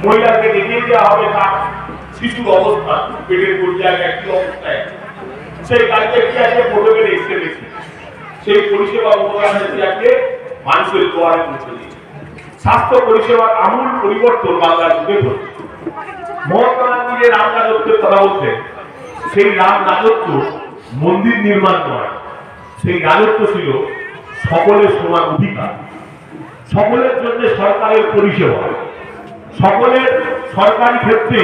মহিলাকে দেখিয়ে দেওয়া হবে তার শিশুর অবস্থা, পেটের পর্যায়ে একটি অবস্থায় সেই কাজে কি আছে প্রোটোকলে এসে গেছে। সেই পরিষেবা উপকারকে মানুষের দোয়ারে পৌঁছে দিয়েছে। স্বাস্থ্য পরিষেবার আমূল পরিবর্তন বাংলার যুগে ঘটছে। মহাত্মা গান্ধী যে রাম রাজত্বের কথা বলছেন, সেই রাম রাজত্ব মন্দির নির্মাণ নয়, সেই রাজত্ব ছিল সকলের সমান অধিকার, সকলের জন্য সরকারের পরিষেবা, সকলের সরকারি ক্ষেত্রে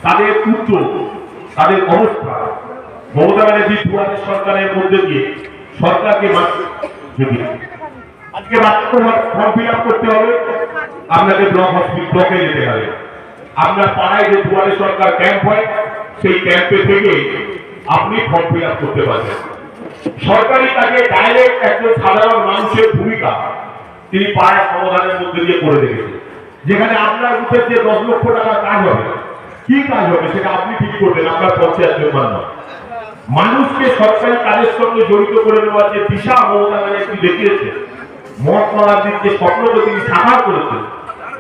তাদের উদ্যোগ, তাদের অবস্থা। মমতা ব্যানার্জি দুয়ারে সরকারের মধ্যে দিয়ে সরকারকে যদি আজকে ফর্ম ফিল আপ করতে হবে, আপনাকে ব্লকে যেতে হবে। আপনার পাড়ায় যে দুয়ারে সরকার ক্যাম্প হয়, সেই ক্যাম্পে থেকে আপনি ফর্ম ফিল আপ করতে পারবেন। সরকারি কাজে ডাইরেক্ট একজন সাধারণ মানুষের ভূমিকা তিনি পাড়ায় সমাধানের মধ্যে দিয়ে করে রেখেছেন। যেখানে আপনার বুথের যে 10 লক্ষ টাকার কাজ হবে, কি কাজ হবে সেটা আপনি ঠিক করবেন, আপনার পঞ্চায়েত মেম্বার নয়। মানুষকে সরকারি কাজের সঙ্গে জড়িত করে নেওয়ার যে দিশা মমতা ব্যানার্জি দেখিয়েছে, মহাত্মা গান্ধীর যে স্বপ্নকে তিনি সাকার করেছেন,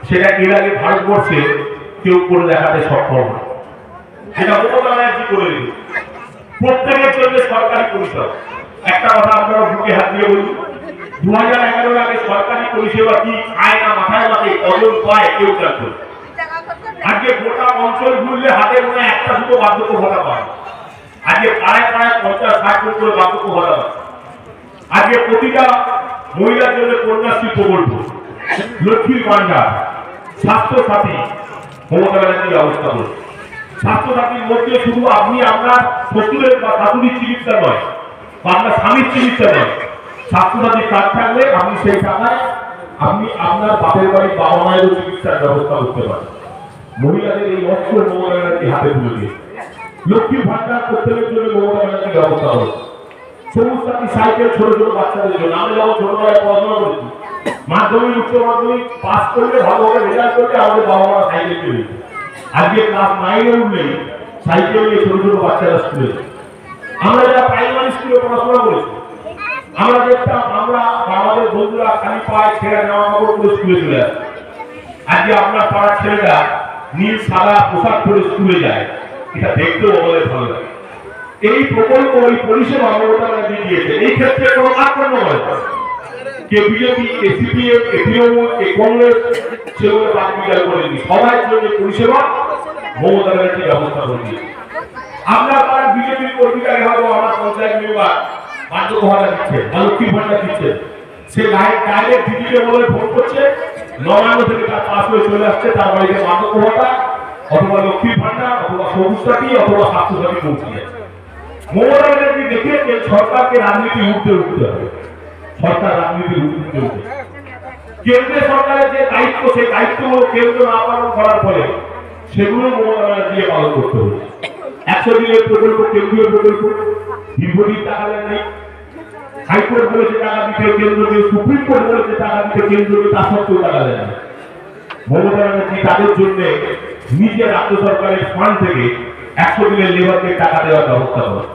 সেটা এর আগে ভারতবর্ষে কেউ করে দেখাতে সক্ষম হয়। সেটা মমতা ব্যানার্জি করে দিল। প্রত্যেকের জন্য সরকারি পরিষেবা। একটা কথা আপনারা বুকে হাত দিয়ে বলুন, 2011 আগে সরকারি পরিষেবা কি খায় না মাথায় মাথায় কজন পায় কেউ জানতো। আজকে গোটা অঞ্চল ঘুরলে হাতে মনে একটা দুটো বার্ধক্য ভাতা পায়। আজকে পাড়ায় পাড়ায় 50-60 করে বার্ধক্য ভাতা পায়। আজকে প্রতিটা মহিলার জন্য কন্যাশ্রী প্রকল্প, লক্ষ্মীর ভান্ডার, স্বাস্থ্য সাথী মমতা ব্যানার্জির ব্যবস্থা করছে। স্বাস্থ্য সাথীর মধ্যে শুধু আপনি আপনার শ্বশুরের বা শাশুড়ির চিকিৎসা নয়, বা আপনার স্বামীর চিকিৎসা নয়, স্বাস্থ্য সাথীর কার্ড থাকলে আপনি সেই টাকায় আপনি আপনার বাপের বাড়ির বাবা মায়েরও চিকিৎসার ব্যবস্থা করতে পারেন। মহিলাদের এই অস্ত্র মমতা ব্যানার্জি হাতে তুলে দিয়ে লক্ষ্মীর ভান্ডার প্রত্যেকের জন্য মমতা ব্যানার্জি ব্যবস্থা করছে। সবুজ সাথী সাইকেল ছোট ছোট বাচ্চাদের জন্য। আমি যখন ছোটবেলায় পড়াশোনা করেছি, মাধ্যমিক উচ্চ মাধ্যমিক পাস করলে ভালোভাবে রেজাল্ট করলে আমাদের বাবা মারা সাইকেল কিনে দিত। আজকে ক্লাস 9-এ উঠলেই সাইকেল নিয়ে ছোট ছোট বাচ্চারা স্কুলে। আমরা যারা প্রাইমারি স্কুলে পড়াশোনা করেছি, আমরা দেখতাম আমরা আমাদের বন্ধুরা খালি পায়ে ছেঁড়া জামা কাপড় পরে স্কুলে চলে আসে। আজকে আপনার পাড়ার ছেলেরা নীল সাদা পোশাক পরে স্কুলে যায়, এটা দেখতেও আমাদের ভালো লাগে। এই প্রকল্প, এই পরিষেবা মমতা ব্যানার্জি দিয়েছে। এই ক্ষেত্রে কোনো আক্রমণ নয়, কে বিজেপি, কে সিপিএম, কে তৃণমূল, কে কংগ্রেস সেগুলো বাদ বিচার করেনি। সবার জন্য পরিষেবা মমতা ব্যানার্জি ব্যবস্থা করে দিয়েছে। আপনার পাড়ার বিজেপির কর্মীরা হয়তো আমার পঞ্চায়েত মেম্বার বার্ধক্য ভাতা দিচ্ছে, লক্ষ্মীর ভান্ডার দিচ্ছে, সে ডাইরেক্ট দিদিকে বলে ফোন করছে, নবান্ন থেকে তার পাশ হয়ে চলে আসছে, তার বাড়িতে বার্ধক্য ভাতা অথবা লক্ষ্মীর ভান্ডার অথবা সবুজ সাথী অথবা স্বাস্থ্য সাথী পৌঁছে যায়। মমতা ব্যানার্জি দেখিয়েছে সরকারকে রাজনীতি উঠতে হবে। সরকার রাজনীতির উঠতে উঠে কেন্দ্রের সরকারের যে দায়িত্ব, সেই দায়িত্বগুলো কেন্দ্র না পালন করার ফলে সেগুলো মমতা ব্যানার্জি পালন করতে হচ্ছে। 100 দিনের প্রকল্প, কেন্দ্রীয় প্রকল্প, দীর্ঘদিন টাকা দেয়নি। হাইকোর্ট বলেছে টাকা দিতে কেন্দ্রকে, সুপ্রিম কোর্ট বলেছে টাকা দিতে কেন্দ্রকে, তা সত্ত্বেও টাকা দেয় না। মমতা ব্যানার্জি তাদের জন্য নিজের রাজ্য সরকারের ফান্ড থেকে 100 দিনের লেবারকে টাকা দেওয়ার ব্যবস্থা করে।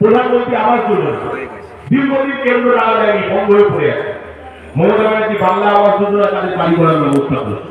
প্রধানমন্ত্রী আবাস যোজনা দীর্ঘদিন কেন্দ্র টাকা দেয়নি, বন্ধ হয়ে পড়ে আছে। মমতা ব্যানার্জি বাংলা আবাস যোজনা তাদের বাড়ি করার ব্যবস্থা করেছে।